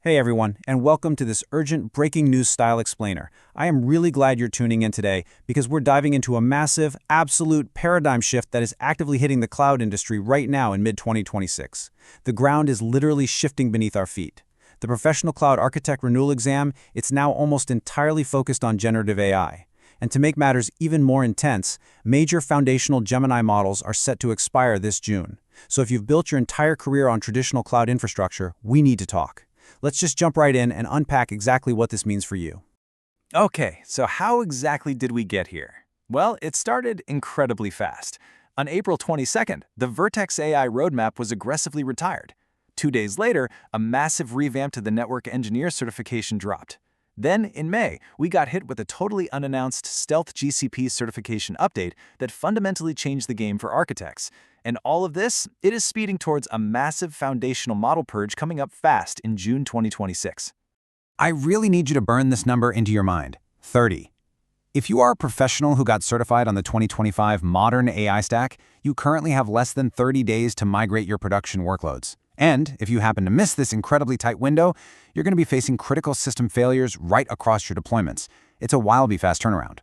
Hey everyone, and welcome to this urgent breaking news style explainer. I am really glad you're tuning in today because we're diving into a massive, absolute paradigm shift that is actively hitting the cloud industry right now in mid-2026. The ground is literally shifting beneath our feet. The Professional Cloud Architect Renewal exam, it's now almost entirely focused on generative AI. And to make matters even more intense, major foundational Gemini models are set to expire this June. So if you've built your entire career on traditional cloud infrastructure, we need to talk. Let's just jump right in and unpack exactly what this means for you. Okay, so how exactly did we get here? Well, it started incredibly fast. On April 22nd, the Vertex AI roadmap was aggressively retired. 2 days later, a massive revamp to the network engineer certification dropped. Then, in May, we got hit with a totally unannounced Stealth GCP certification update that fundamentally changed the game for architects. And all of this, it is speeding towards a massive foundational model purge coming up fast in June 2026. I really need you to burn this number into your mind, 30. If you are a professional who got certified on the 2025 modern AI stack, you currently have less than 30 days to migrate your production workloads. And if you happen to miss this incredibly tight window, you're going to be facing critical system failures right across your deployments. It's a wildly fast turnaround.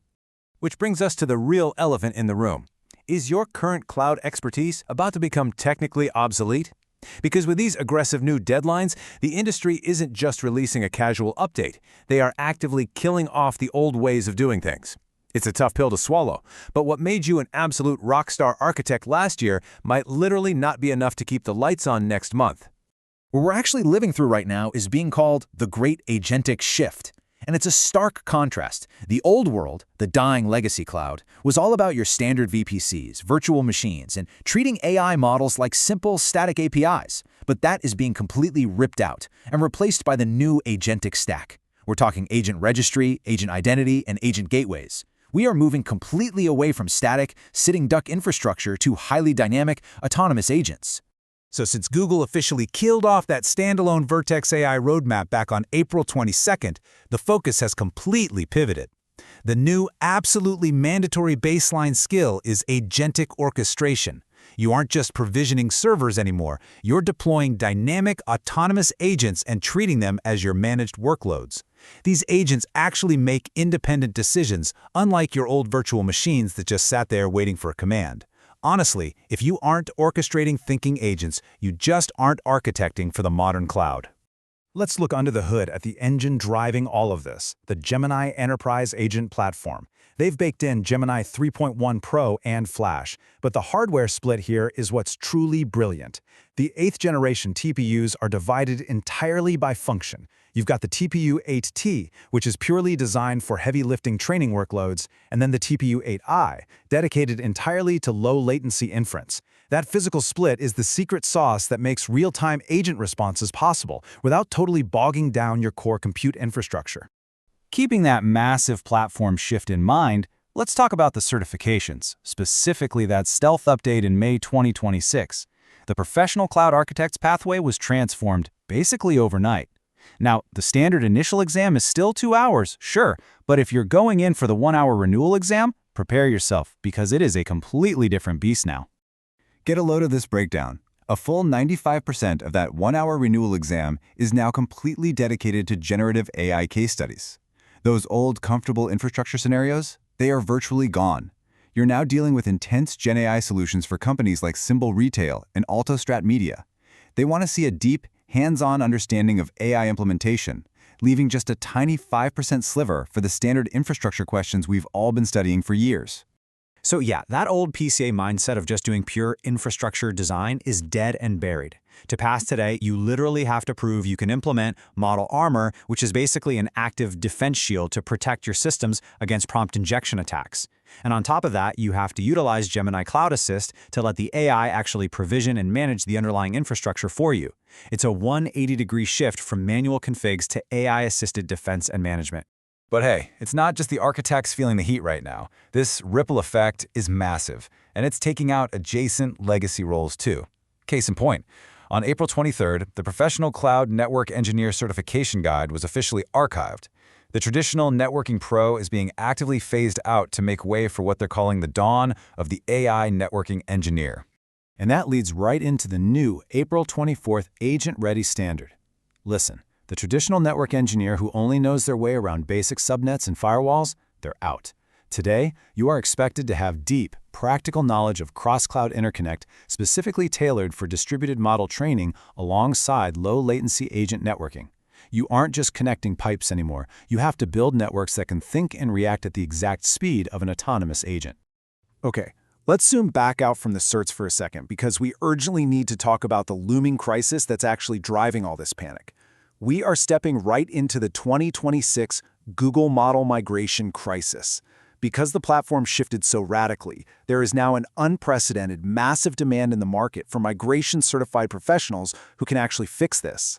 Which brings us to the real elephant in the room. Is your current cloud expertise about to become technically obsolete? Because with these aggressive new deadlines, the industry isn't just releasing a casual update. They are actively killing off the old ways of doing things. It's a tough pill to swallow, but what made you an absolute rockstar architect last year might literally not be enough to keep the lights on next month. What we're actually living through right now is being called the Great Agentic Shift. And it's a stark contrast. The old world, the dying legacy cloud, was all about your standard VPCs, virtual machines, and treating AI models like simple static APIs. But that is being completely ripped out and replaced by the new agentic stack. We're talking agent registry, agent identity, and agent gateways. We are moving completely away from static, sitting duck infrastructure to highly dynamic, autonomous agents. So since Google officially killed off that standalone Vertex AI roadmap back on April 22nd, the focus has completely pivoted. The new, absolutely mandatory baseline skill is agentic orchestration. You aren't just provisioning servers anymore, you're deploying dynamic, autonomous agents and treating them as your managed workloads. These agents actually make independent decisions, unlike your old virtual machines that just sat there waiting for a command. Honestly, if you aren't orchestrating thinking agents, you just aren't architecting for the modern cloud. Let's look under the hood at the engine driving all of this, the Gemini Enterprise Agent Platform. They've baked in Gemini 3.1 Pro and Flash, but the hardware split here is what's truly brilliant. The 8th generation TPUs are divided entirely by function. You've got the TPU 8T, which is purely designed for heavy lifting training workloads, and then the TPU 8i, dedicated entirely to low latency inference. That physical split is the secret sauce that makes real-time agent responses possible without totally bogging down your core compute infrastructure. Keeping that massive platform shift in mind, let's talk about the certifications, specifically that Stealth update in May 2026. The Professional Cloud Architect's pathway was transformed basically overnight. Now, the standard initial exam is still 2 hours, sure, but if you're going in for the 1-hour renewal exam, prepare yourself because it is a completely different beast now. Get a load of this breakdown. A full 95% of that 1-hour renewal exam is now completely dedicated to generative AI case studies. Those old, comfortable infrastructure scenarios, they are virtually gone. You're now dealing with intense GenAI solutions for companies like Symbol Retail and AltoStrat Media. They want to see a deep, hands-on understanding of AI implementation, leaving just a tiny 5% sliver for the standard infrastructure questions we've all been studying for years. So yeah, that old PCA mindset of just doing pure infrastructure design is dead and buried. To pass today, you literally have to prove you can implement Model Armor, which is basically an active defense shield to protect your systems against prompt injection attacks. And on top of that, you have to utilize Gemini Cloud Assist to let the AI actually provision and manage the underlying infrastructure for you. It's a 180-degree shift from manual configs to AI-assisted defense and management. But hey, it's not just the architects feeling the heat right now. This ripple effect is massive, and it's taking out adjacent legacy roles too. Case in point, on April 23rd, the Professional Cloud Network Engineer Certification Guide was officially archived. The traditional Networking Pro is being actively phased out to make way for what they're calling the dawn of the AI Networking Engineer. And that leads right into the new April 24th Agent Ready Standard. Listen, The traditional network engineer who only knows their way around basic subnets and firewalls, they're out. Today, you are expected to have deep, practical knowledge of cross-cloud interconnect specifically tailored for distributed model training alongside low-latency agent networking. You aren't just connecting pipes anymore. You have to build networks that can think and react at the exact speed of an autonomous agent. Okay, let's zoom back out from the certs for a second because we urgently need to talk about the looming crisis that's actually driving all this panic. We are stepping right into the 2026 Google model migration crisis. Because the platform shifted so radically, there is now an unprecedented, massive demand in the market for migration-certified professionals who can actually fix this.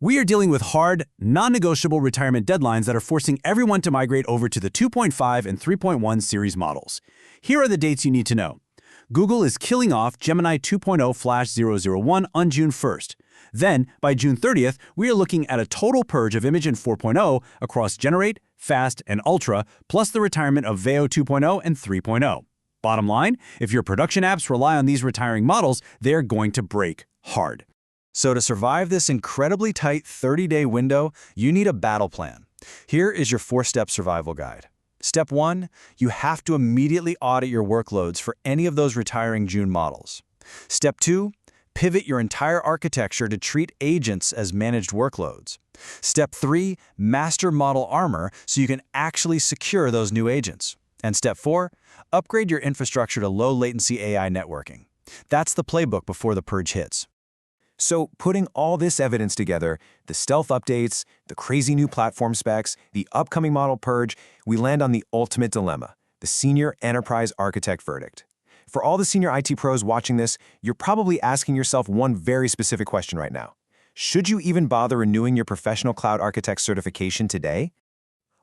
We are dealing with hard, non-negotiable retirement deadlines that are forcing everyone to migrate over to the 2.5 and 3.1 series models. Here are the dates you need to know. Google is killing off Gemini 2.0/001 on June 1st. Then, by June 30th, we are looking at a total purge of Imagen 4.0 across Generate, Fast, and Ultra, plus the retirement of Veo 2.0 and 3.0. Bottom line, if your production apps rely on these retiring models, they're going to break hard. So to survive this incredibly tight 30-day window, you need a battle plan. Here is your 4-step survival guide. Step 1, you have to immediately audit your workloads for any of those retiring June models. Step 2, pivot your entire architecture to treat agents as managed workloads. Step 3, master model armor so you can actually secure those new agents. And Step 4, upgrade your infrastructure to low-latency AI networking. That's the playbook before the purge hits. So putting all this evidence together, the stealth updates, the crazy new platform specs, the upcoming model purge, we land on the ultimate dilemma, the senior enterprise architect verdict. For all the senior IT pros watching this, you're probably asking yourself one very specific question right now. Should you even bother renewing your professional cloud architect certification today?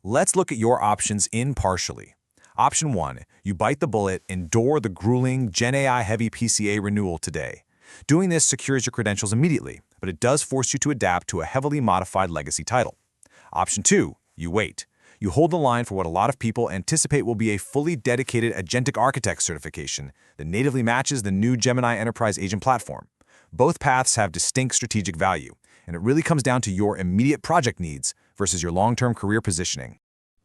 Let's look at your options impartially. Option 1, you bite the bullet, endure the grueling GenAI heavy PCA renewal today. Doing this secures your credentials immediately, but it does force you to adapt to a heavily modified legacy title. Option 2, you wait. You hold the line for what a lot of people anticipate will be a fully dedicated Agentic Architect certification that natively matches the new Gemini Enterprise Agent platform. Both paths have distinct strategic value, and it really comes down to your immediate project needs versus your long-term career positioning.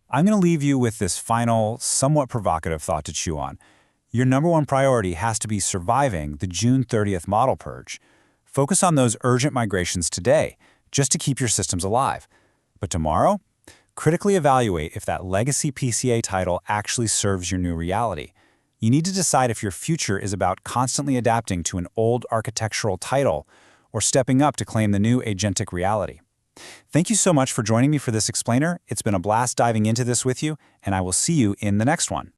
I'm going to leave you with this final, somewhat provocative thought to chew on. Your number one priority has to be surviving the June 30th model purge. Focus on those urgent migrations today, just to keep your systems alive. But tomorrow, critically evaluate if that legacy PCA title actually serves your new reality. You need to decide if your future is about constantly adapting to an old architectural title or stepping up to claim the new agentic reality. Thank you so much for joining me for this explainer. It's been a blast diving into this with you, and I will see you in the next one.